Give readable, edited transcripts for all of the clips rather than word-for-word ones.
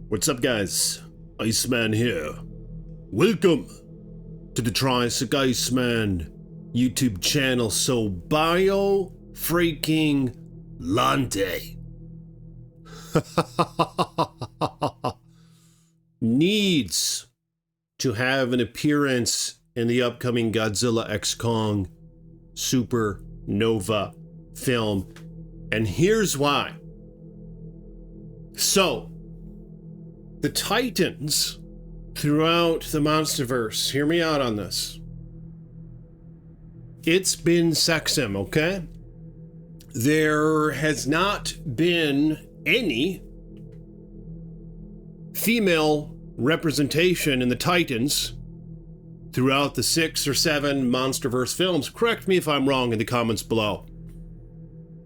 What's up, guys? Iceman here. Welcome to the Tricycle Iceman YouTube channel. So, Biolante needs to have an appearance in the upcoming Godzilla x Kong Supernova film. And here's why. So, the Titans throughout the Monsterverse, hear me out on this. It's been sexism, okay? There has not been any female representation in the Titans throughout the 6 or 7 Monsterverse films. Correct me if I'm wrong in the comments below.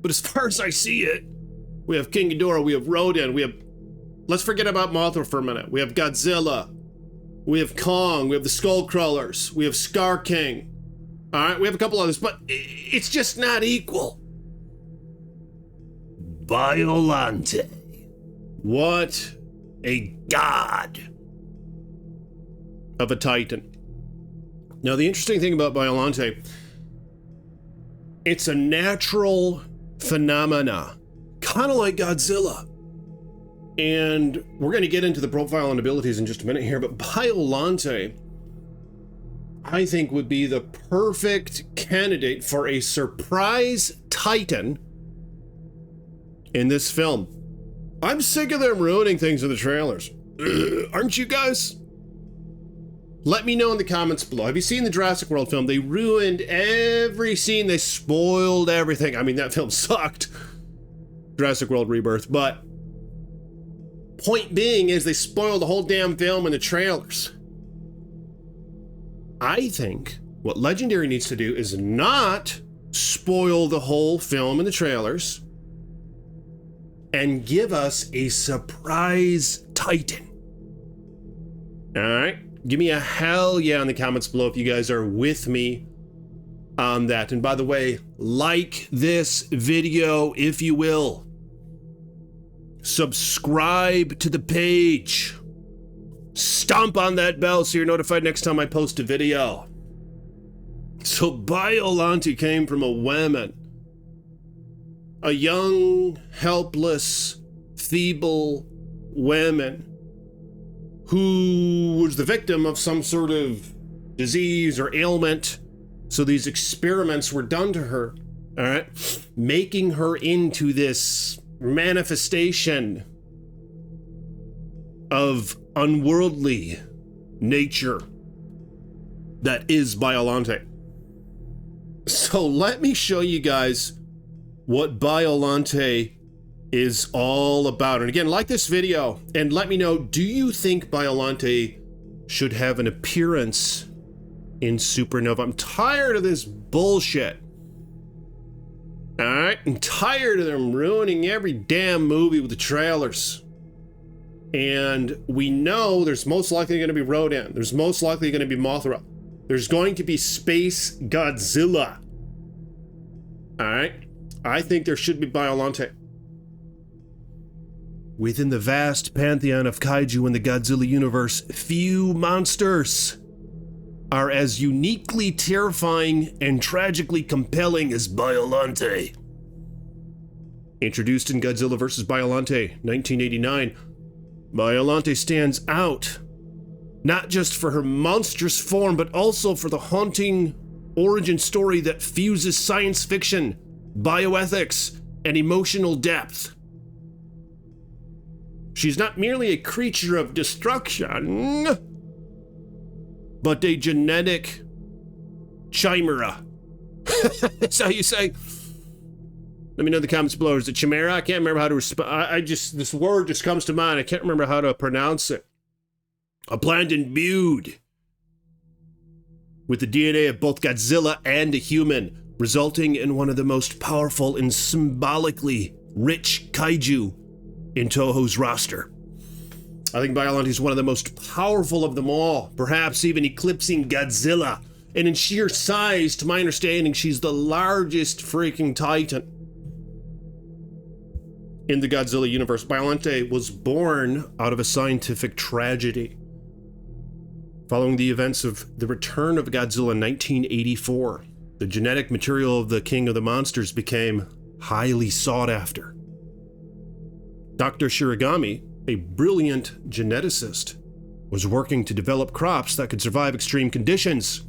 But as far as I see it, we have King Ghidorah, we have Rodan, we have... Let's forget about Mothra for a minute. We have Godzilla, we have Kong, we have the Skullcrawlers, we have Scar King. Alright, we have a couple others, but it's just not equal. Biolante. What a god of a Titan. Now, the interesting thing about Biolante, it's a natural phenomena, kind of like Godzilla. And we're going to get into the profile and abilities in just a minute here, but Biolante, I think, would be the perfect candidate for a surprise Titan in this film. I'm sick of them ruining things in the trailers. Aren't you guys? Let me know in the comments below. Have you seen the Jurassic World film? They ruined every scene. They spoiled everything. I mean, that film sucked. Jurassic World Rebirth. But point being is they spoiled the whole damn film in the trailers. I think what Legendary needs to do is not spoil the whole film in the trailers and give us a surprise Titan. All right? Give me a hell yeah in the comments below if you guys are with me on that. And by the way, like this video if you will. Subscribe to the page. Stomp on that bell so you're notified next time I post a video. So Biolante came from a woman. A young, helpless, feeble woman who was the victim of some sort of disease or ailment. So these experiments were done to her, all right, making her into this manifestation of unworldly nature that is Biolante. So let me show you guys what Biolante is all about. And again, like this video and let me know, do you think Biolante should have an appearance in Supernova? I'm tired of this bullshit. All right, I'm tired of them ruining every damn movie with the trailers. And we know there's most likely going to be Rodan. There's most likely going to be Mothra. There's going to be Space Godzilla. All right, I think there should be Biolante. Within the vast pantheon of kaiju in the Godzilla universe, few monsters are as uniquely terrifying and tragically compelling as Biolante. Introduced in Godzilla vs. Biolante, 1989, Biolante stands out, not just for her monstrous form, but also for the haunting origin story that fuses science fiction, bioethics, and emotional depth. She's not merely a creature of destruction, but a genetic chimera. That's how you say. Let me know in the comments below. Is it chimera? I can't remember how to respond. This word just comes to mind. I can't remember how to pronounce it. A plant imbued with the DNA of both Godzilla and a human, resulting in one of the most powerful and symbolically rich kaiju in Toho's roster. I think Biolante is one of the most powerful of them all, perhaps even eclipsing Godzilla. And in sheer size, to my understanding, she's the largest freaking Titan in the Godzilla universe. Biolante was born out of a scientific tragedy. Following the events of the return of Godzilla in 1984, the genetic material of the King of the Monsters became highly sought after. Dr. Shiragami, a brilliant geneticist, was working to develop crops that could survive extreme conditions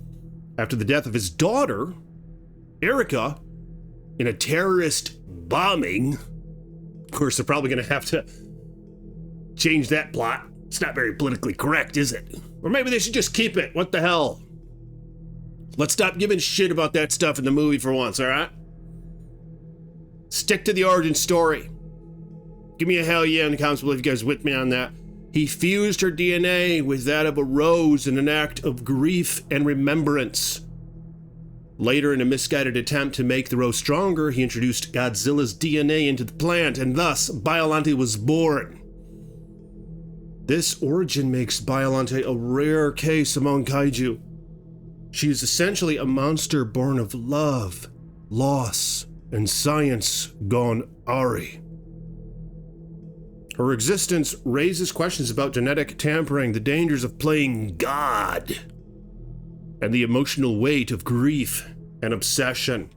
after the death of his daughter, Erica, in a terrorist bombing. Of course, they're probably going to have to change that plot. It's not very politically correct, is it? Or maybe they should just keep it. What the hell? Let's stop giving shit about that stuff in the movie for once, all right? Stick to the origin story. Give me a hell yeah in the comments below if you guys are with me on that. He fused her DNA with that of a rose in an act of grief and remembrance. Later, in a misguided attempt to make the rose stronger, he introduced Godzilla's DNA into the plant, and thus Biolante was born. This origin makes Biolante a rare case among kaiju. She is essentially a monster born of love, loss, and science gone awry. Her existence raises questions about genetic tampering, the dangers of playing God, and the emotional weight of grief and obsession.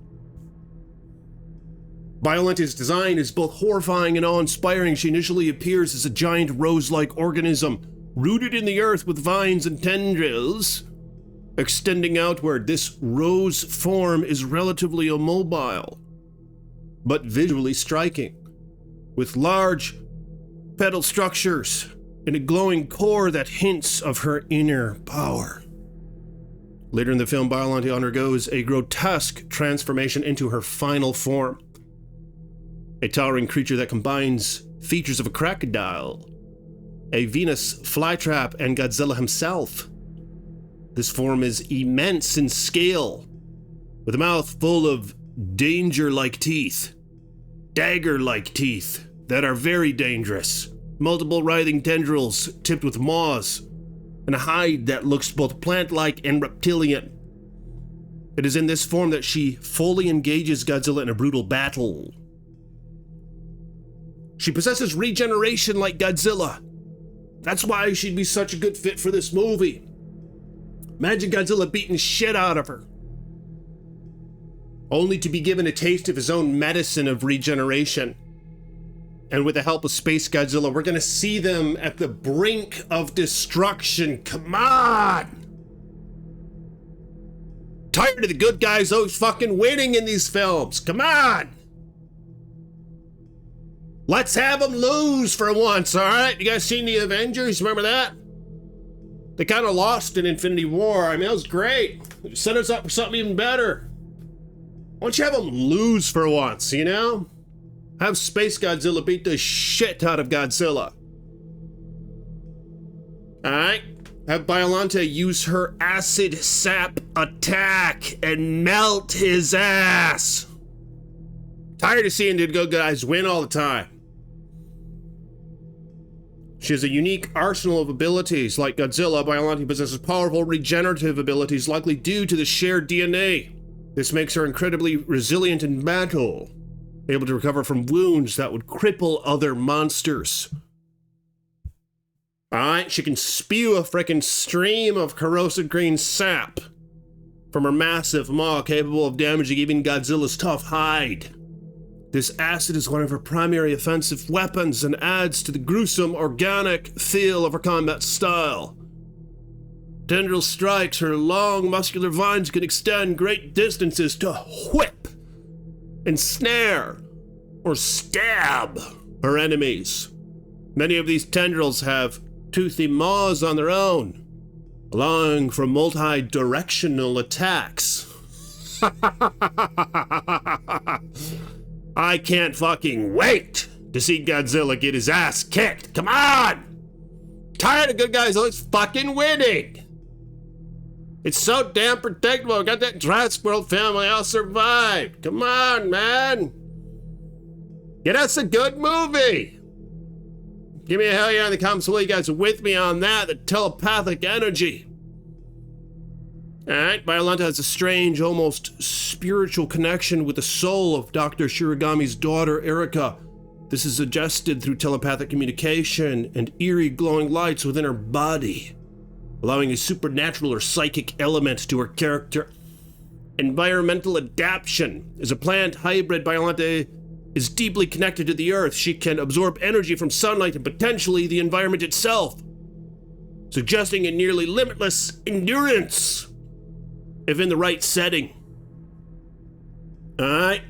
Biolante's design is both horrifying and awe-inspiring. She initially appears as a giant rose-like organism, rooted in the earth with vines and tendrils extending outward. This rose form is relatively immobile, but visually striking, with large petal structures and a glowing core that hints of her inner power. Later in the film, Biolante undergoes a grotesque transformation into her final form, a towering creature that combines features of a crocodile, a Venus flytrap, and Godzilla himself. This form is immense in scale, with a mouth full of danger-like teeth, dagger-like teeth that are very dangerous, multiple writhing tendrils tipped with maws, and a hide that looks both plant-like and reptilian. It is in this form that she fully engages Godzilla in a brutal battle. She possesses regeneration like Godzilla. That's why she'd be such a good fit for this movie. Imagine Godzilla beating shit out of her, only to be given a taste of his own medicine of regeneration. And with the help of Space Godzilla, we're gonna see them at the brink of destruction. Come on! Tired of the good guys always fucking winning in these films. Come on! Let's have them lose for once, alright? You guys seen the Avengers? Remember that? They kind of lost in Infinity War. I mean, that was great. It set us up for something even better. Why don't you have them lose for once, you know? Have Space Godzilla beat the shit out of Godzilla. Alright? Have Biolante use her acid sap attack and melt his ass. Tired of seeing the good guys win all the time. She has a unique arsenal of abilities. Like Godzilla, Biolante possesses powerful regenerative abilities, likely due to the shared DNA. This makes her incredibly resilient in battle, able to recover from wounds that would cripple other monsters. Alright, she can spew a frickin' stream of corrosive green sap from her massive maw, capable of damaging even Godzilla's tough hide. This acid is one of her primary offensive weapons and adds to the gruesome, organic feel of her combat style. Tendril strikes, her long, muscular vines can extend great distances to whip, ensnare, or stab her enemies. Many of these tendrils have toothy maws on their own, allowing for multi-directional attacks. I can't fucking wait to see Godzilla get his ass kicked. Come on! Tired of good guys always fucking winning. It's so damn predictable. Got that Jurassic World family all survived. Come on, man. Get us a good movie. Give me a hell yeah in the comments below. You guys are with me on that. The telepathic energy. Alright, Biolante has a strange, almost spiritual connection with the soul of Dr. Shiragami's daughter, Erica. This is suggested through telepathic communication and eerie glowing lights within her body, allowing a supernatural or psychic element to her character. Environmental adaptation. As a plant hybrid, Biolante is deeply connected to the earth. She can absorb energy from sunlight and potentially the environment itself, suggesting a nearly limitless endurance if in the right setting. Alright.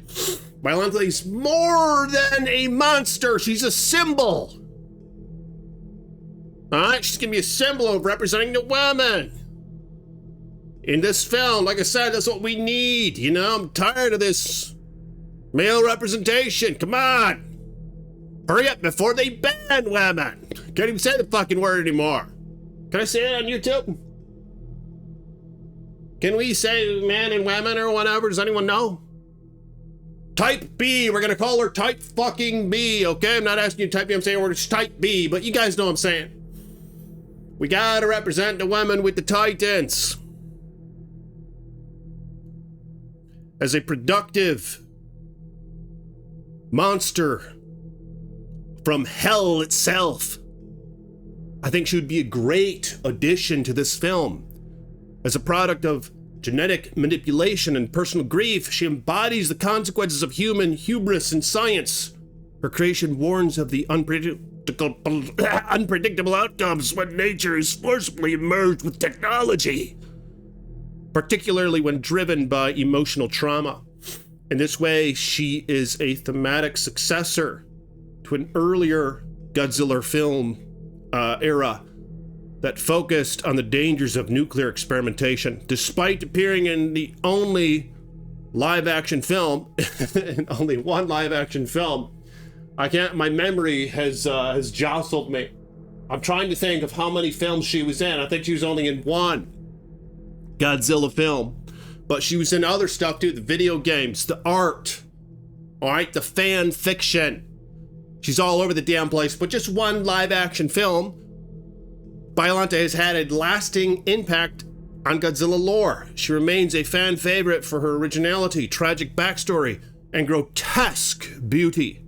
Biolante's more than a monster. She's a symbol. Alright, she's gonna be a symbol of representing the women. In this film, like I said, that's what we need. You know, I'm tired of this male representation. Come on. Hurry up before they ban women. Can't even say the fucking word anymore. Can I say it on YouTube? Can we say men and women or whatever? Does anyone know? Type B. We're gonna call her Type fucking B, okay? I'm not asking you to type B. I'm saying we're just Type B, but you guys know what I'm saying. We gotta represent the women with the titans. As a productive monster from hell itself, I think she would be a great addition to this film. As a product of genetic manipulation and personal grief, she embodies the consequences of human hubris and science. Her creation warns of the unpredictable outcomes when nature is forcibly merged with technology, particularly when driven by emotional trauma. In this way, she is a thematic successor to an earlier Godzilla film era that focused on the dangers of nuclear experimentation. Despite appearing in the only live-action film, in only one live-action film, my memory has jostled me. I'm trying to think of how many films she was in. I think she was only in one Godzilla film, but she was in other stuff too, the video games, the art, all right, the fan fiction. She's all over the damn place, but just one live-action film. Biolante has had a lasting impact on Godzilla lore. She remains a fan favorite for her originality, tragic backstory, and grotesque beauty.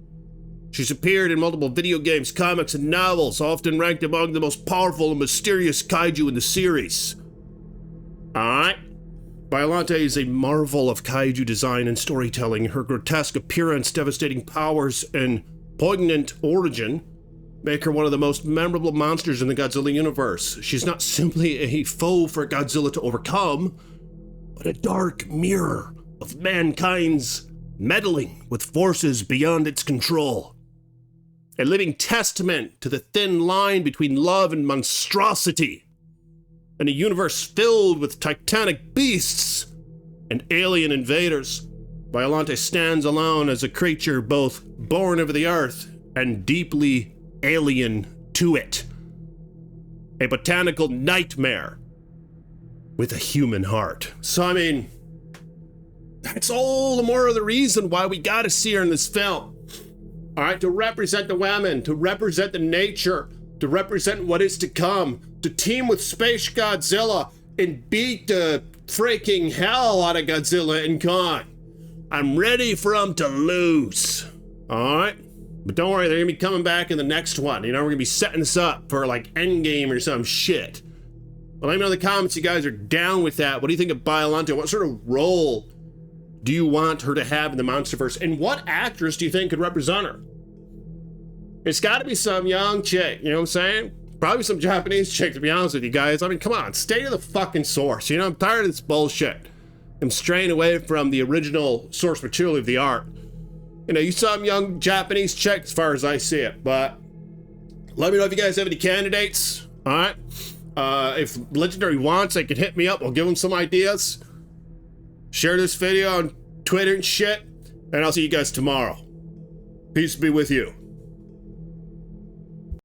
She's appeared in multiple video games, comics, and novels, often ranked among the most powerful and mysterious kaiju in the series. Alright? Biolante is a marvel of kaiju design and storytelling. Her grotesque appearance, devastating powers, and poignant origin make her one of the most memorable monsters in the Godzilla universe. She's not simply a foe for Godzilla to overcome, but a dark mirror of mankind's meddling with forces beyond its control. A living testament to the thin line between love and monstrosity. In a universe filled with titanic beasts and alien invaders, Biolante stands alone as a creature both born of the earth and deeply alien to it. A botanical nightmare with a human heart. So, I mean, that's all the more of the reason why we gotta see her in this film. All right, to represent the women, to represent the nature, to represent what is to come, to team with Space Godzilla and beat the freaking hell out of Godzilla and Kong. I'm ready for them to lose. All right? But don't worry, they're gonna be coming back in the next one. You know, we're gonna be setting this up for like Endgame or some shit. But let me know in the comments you guys are down with that. What do you think of Biolante? What sort of role do you want her to have in the Monsterverse? And what actress do you think could represent her? It's gotta be some young chick, you know what I'm saying? Probably some Japanese chick, to be honest with you guys. I mean, come on, stay to the fucking source. You know, I'm tired of this bullshit. I'm straying away from the original source material of the art. You know, you some young Japanese chick as far as I see it, but let me know if you guys have any candidates, all right? If Legendary wants, they can hit me up. I'll give them some ideas. Share this video on Twitter and shit, and I'll see you guys tomorrow. Peace be with you.